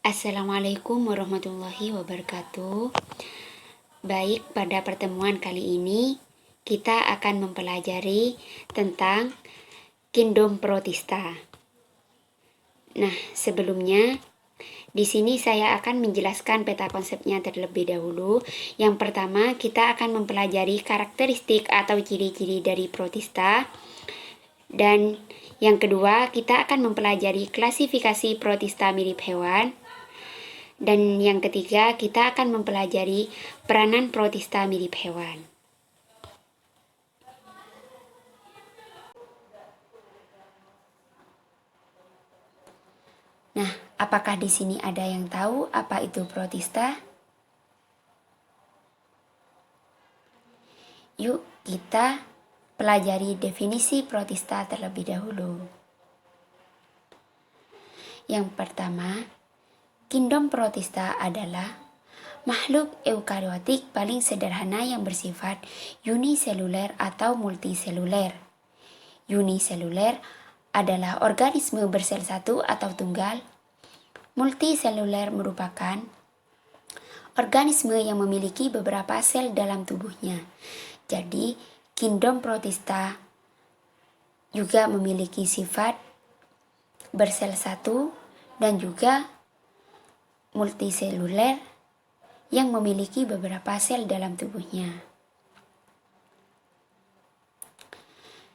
Assalamualaikum warahmatullahi wabarakatuh. Baik, pada pertemuan kali ini kita akan mempelajari tentang Kingdom Protista. Nah, sebelumnya di sini saya akan menjelaskan peta konsepnya terlebih dahulu. Yang pertama, kita akan mempelajari karakteristik atau ciri-ciri dari protista. Dan yang kedua, kita akan mempelajari klasifikasi protista mirip hewan. Dan yang ketiga, kita akan mempelajari peranan protista mirip hewan. Nah, apakah di sini ada yang tahu apa itu protista? Yuk, kita pelajari definisi protista terlebih dahulu. Yang pertama, Kingdom Protista adalah makhluk eukariotik paling sederhana yang bersifat uniseluler atau multiseluler. Uniseluler adalah organisme bersel satu atau tunggal. Multiseluler merupakan organisme yang memiliki beberapa sel dalam tubuhnya. Jadi, Kingdom Protista juga memiliki sifat bersel satu dan juga multiseluler yang memiliki beberapa sel dalam tubuhnya.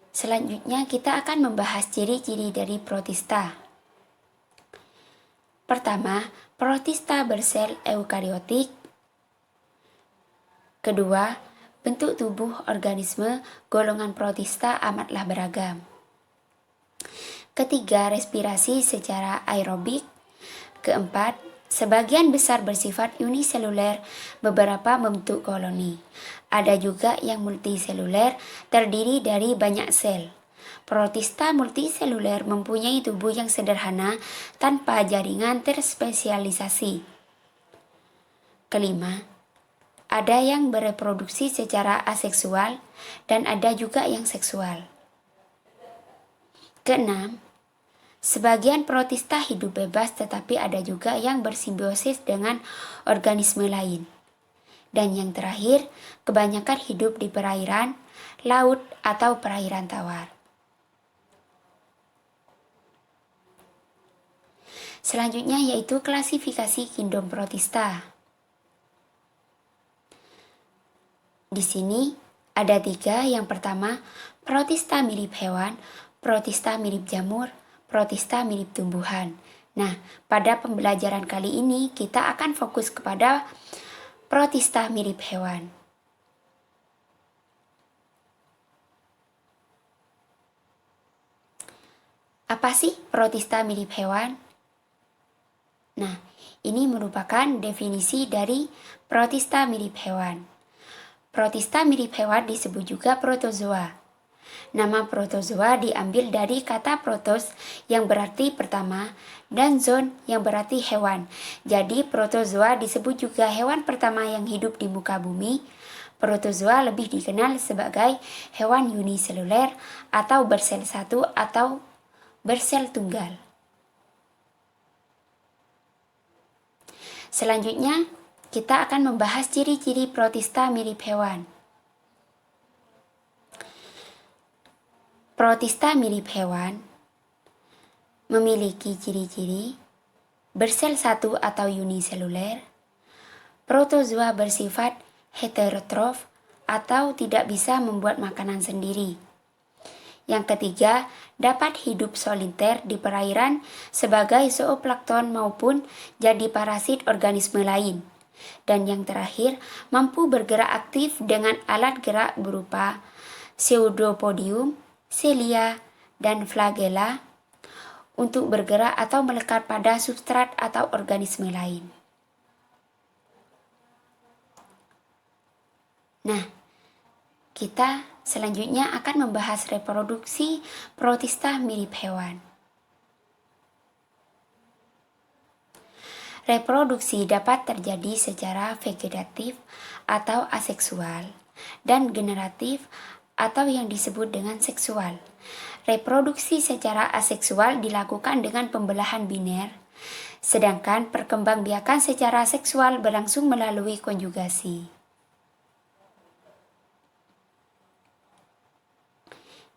Selanjutnya kita akan membahas ciri-ciri dari protista. Pertama, protista bersel eukariotik. Kedua, bentuk tubuh organisme golongan protista amatlah beragam. Ketiga, respirasi secara aerobik. Keempat, sebagian besar bersifat uniseluler, beberapa membentuk koloni. Ada juga yang multiseluler, terdiri dari banyak sel. Protista multiseluler mempunyai tubuh yang sederhana tanpa jaringan terspesialisasi. Kelima, ada yang bereproduksi secara aseksual dan ada juga yang seksual. Keenam, sebagian protista hidup bebas tetapi ada juga yang bersimbiosis dengan organisme lain. Dan yang terakhir, kebanyakan hidup di perairan, laut, atau perairan tawar. Selanjutnya yaitu klasifikasi Kingdom Protista. Di sini ada 3. Yang pertama, protista mirip hewan, protista mirip jamur, protista mirip tumbuhan. Nah, pada pembelajaran kali ini kita akan fokus kepada protista mirip hewan. Apa sih protista mirip hewan? Nah, ini merupakan definisi dari protista mirip hewan. Protista mirip hewan disebut juga protozoa. Nama protozoa diambil dari kata protos yang berarti pertama dan zoon yang berarti hewan. Jadi protozoa disebut juga hewan pertama yang hidup di muka bumi. Protozoa lebih dikenal sebagai hewan uniseluler atau bersel satu atau bersel tunggal. Selanjutnya, kita akan membahas ciri-ciri protista mirip hewan. Protista mirip hewan memiliki ciri-ciri bersel satu atau uniseluler, protozoa bersifat heterotrof atau tidak bisa membuat makanan sendiri. Yang ketiga, dapat hidup soliter di perairan sebagai zooplankton maupun jadi parasit organisme lain. Dan yang terakhir, mampu bergerak aktif dengan alat gerak berupa pseudopodium, cilia, dan flagella untuk bergerak atau melekat pada substrat atau organisme lain. Nah, kita selanjutnya akan membahas reproduksi protista mirip hewan. Reproduksi dapat terjadi secara vegetatif atau aseksual dan generatif atau yang disebut dengan seksual. Reproduksi secara aseksual dilakukan dengan pembelahan biner, sedangkan perkembangbiakan secara seksual berlangsung melalui konjugasi.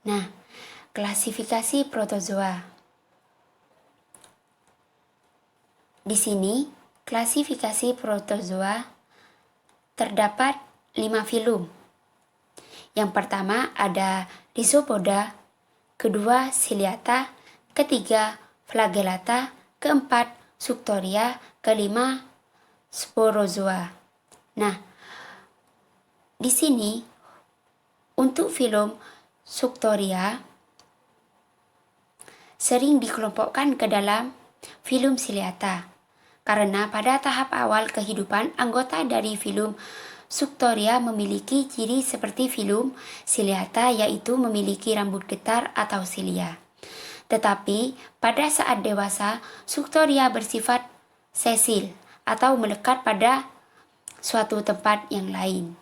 Nah, klasifikasi protozoa. Di sini, klasifikasi protozoa terdapat 5 filum. Yang pertama ada Rhizopoda, kedua Ciliata, ketiga Flagellata, keempat Suctoria, kelima Sporozoa. Nah, di sini untuk filum Suctoria sering dikelompokkan ke dalam filum Ciliata karena pada tahap awal kehidupan anggota dari filum Suctoria memiliki ciri seperti filum Ciliata, yaitu memiliki rambut getar atau silia. Tetapi pada saat dewasa, Suctoria bersifat sesil atau melekat pada suatu tempat yang lain.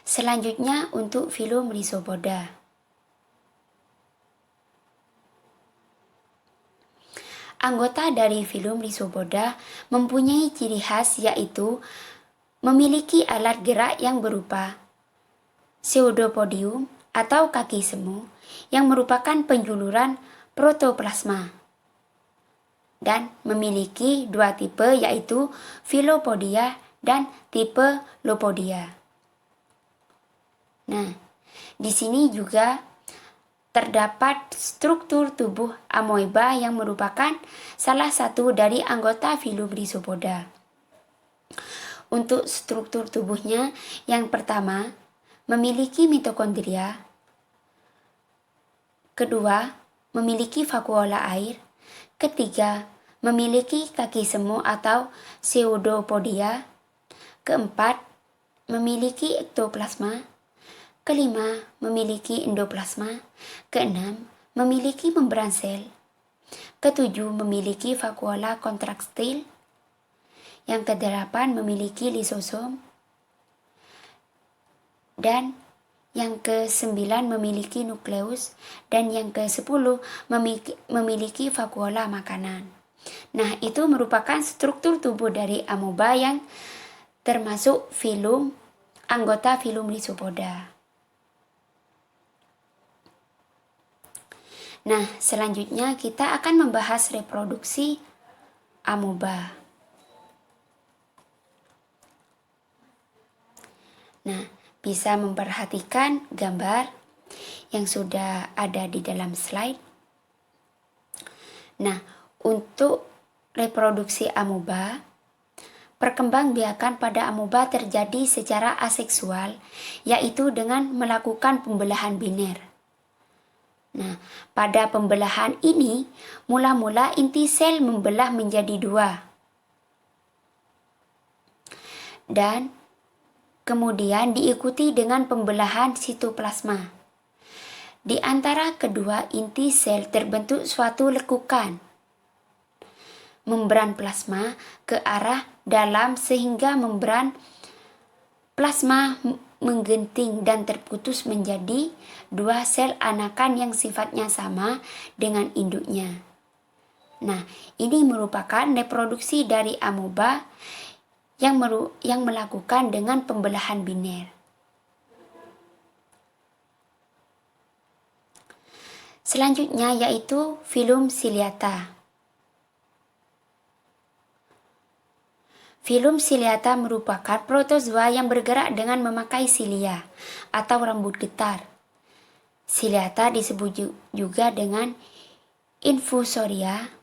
Selanjutnya untuk filum Rhizopoda. Anggota dari filum Rhizopoda mempunyai ciri khas, yaitu memiliki alat gerak yang berupa pseudopodium atau kaki semu yang merupakan penjuluran protoplasma dan memiliki dua tipe, yaitu Filopodia dan tipe Lopodia. Nah, di sini juga terdapat struktur tubuh amoeba yang merupakan salah satu dari anggota filum Rhizopoda. Untuk struktur tubuhnya, yang pertama memiliki mitokondria, kedua memiliki vakuola air, ketiga memiliki kaki semu atau pseudopodia, keempat memiliki ektoplasma, kelima memiliki endoplasma, keenam memiliki membran sel, ketujuh memiliki vakuola kontraktil, yang kedelapan memiliki lisosom, dan yang ke-9 memiliki nukleus, dan yang ke-10 memiliki vakuola makanan. Nah, itu merupakan struktur tubuh dari amoeba yang termasuk anggota filum Rhizopoda. Nah, selanjutnya kita akan membahas reproduksi amoeba. Nah, bisa memperhatikan gambar yang sudah ada di dalam slide. Nah, untuk reproduksi amoeba, perkembangbiakan pada amoeba terjadi secara aseksual, yaitu dengan melakukan pembelahan biner. Nah, pada pembelahan ini, mula-mula inti sel membelah menjadi dua. Dan kemudian diikuti dengan pembelahan sitoplasma. Di antara kedua inti sel terbentuk suatu lekukan membran plasma ke arah dalam sehingga membran plasma menggenting dan terputus menjadi dua sel anakan yang sifatnya sama dengan induknya. Nah, ini merupakan reproduksi dari amoeba yang melakukan dengan pembelahan biner. Selanjutnya yaitu filum Ciliata. Filum Ciliata merupakan protozoa yang bergerak dengan memakai silia atau rambut getar. Ciliata disebut juga dengan infusoria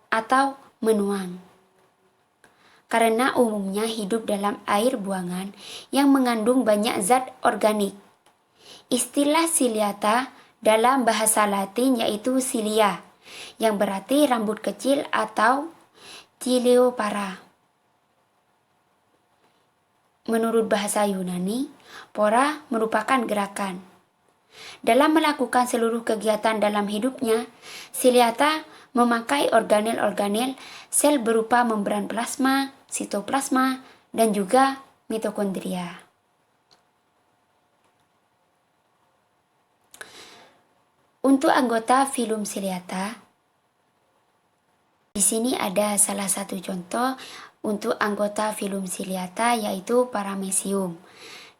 atau menuang, karena umumnya hidup dalam air buangan yang mengandung banyak zat organik. Istilah Ciliata dalam bahasa Latin yaitu cilia, yang berarti rambut kecil atau Cileopara. Menurut bahasa Yunani, pora merupakan gerakan. Dalam melakukan seluruh kegiatan dalam hidupnya, Ciliata memakai organel-organel sel berupa membran plasma, sitoplasma, dan juga mitokondria. Untuk anggota filum ciliata, di sini ada salah satu contoh untuk anggota filum ciliata yaitu paramecium.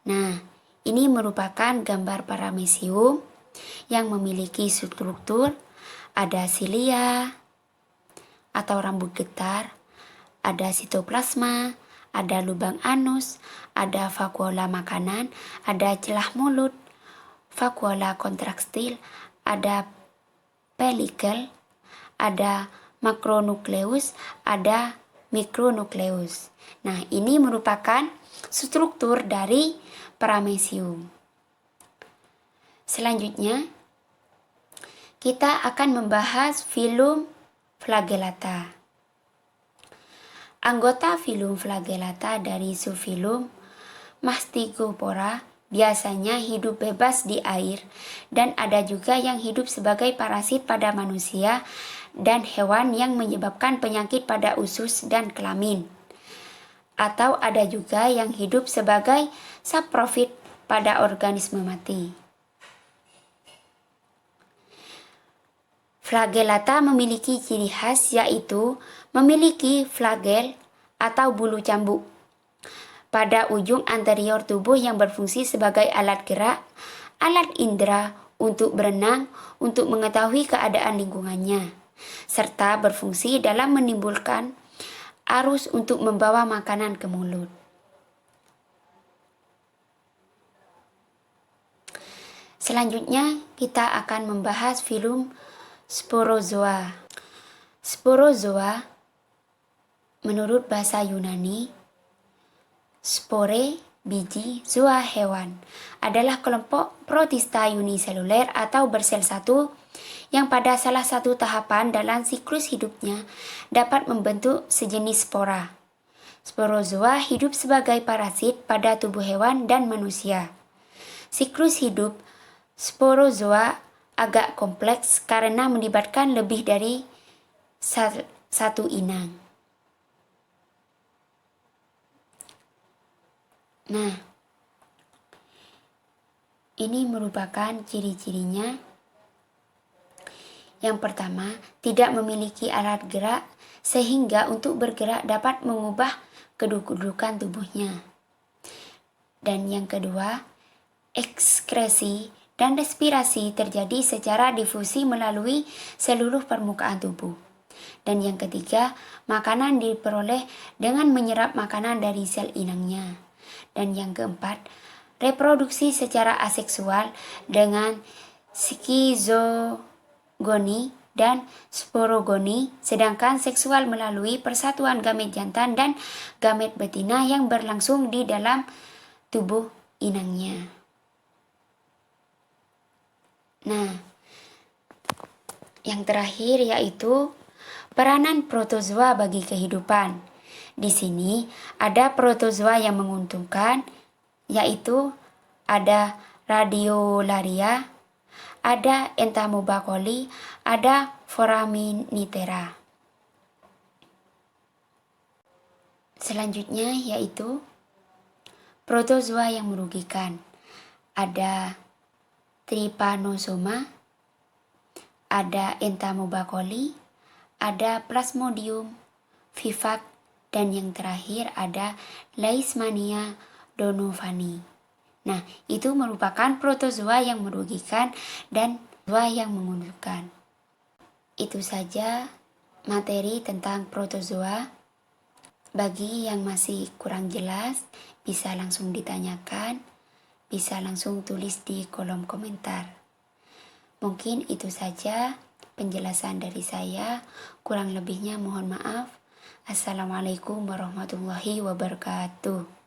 Nah, ini merupakan gambar paramecium yang memiliki struktur, ada silia atau rambut getar, ada sitoplasma, ada lubang anus, ada vakuola makanan, ada celah mulut, vakuola kontraktil, ada pelikel, ada makronukleus, ada mikronukleus. Nah, ini merupakan struktur dari paramecium. Selanjutnya, kita akan membahas filum flagellata. Anggota filum flagellata dari subfilum Mastigophora biasanya hidup bebas di air dan ada juga yang hidup sebagai parasit pada manusia dan hewan yang menyebabkan penyakit pada usus dan kelamin. Atau ada juga yang hidup sebagai saprofit pada organisme mati. Flagellata memiliki ciri khas yaitu memiliki flagel atau bulu cambuk pada ujung anterior tubuh yang berfungsi sebagai alat gerak, alat indera untuk berenang, untuk mengetahui keadaan lingkungannya, serta berfungsi dalam menimbulkan arus untuk membawa makanan ke mulut. Selanjutnya, kita akan membahas filum Sporozoa. Sporozoa, menurut bahasa Yunani, spore, biji, zoa hewan, adalah kelompok protista uniseluler atau bersel satu yang pada salah satu tahapan dalam siklus hidupnya dapat membentuk sejenis spora. Sporozoa hidup sebagai parasit pada tubuh hewan dan manusia. Siklus hidup sporozoa agak kompleks karena melibatkan lebih dari satu inang. Nah, ini merupakan ciri-cirinya. Yang pertama, tidak memiliki alat gerak sehingga untuk bergerak dapat mengubah kedudukan tubuhnya. Dan yang kedua, ekskresi dan respirasi terjadi secara difusi melalui seluruh permukaan tubuh. Dan yang ketiga, makanan diperoleh dengan menyerap makanan dari sel inangnya. Dan yang keempat, reproduksi secara aseksual dengan skizogoni dan sporogoni, sedangkan seksual melalui persatuan gamet jantan dan gamet betina yang berlangsung di dalam tubuh inangnya. Nah, yang terakhir yaitu peranan protozoa bagi kehidupan. Di sini ada protozoa yang menguntungkan, yaitu ada Radiolaria, ada Entomobacoli, ada Foraminifera. Selanjutnya yaitu protozoa yang merugikan. Ada Trypanosoma, ada Entomobacoli, ada Plasmodium vivax, dan yang terakhir ada Leishmania donovani. Nah, itu merupakan protozoa yang merugikan dan protozoa yang menguntungkan. Itu saja materi tentang protozoa. Bagi yang masih kurang jelas, bisa langsung ditanyakan, bisa langsung tulis di kolom komentar. Mungkin itu saja penjelasan dari saya, kurang lebihnya mohon maaf. Assalamualaikum warahmatullahi wabarakatuh.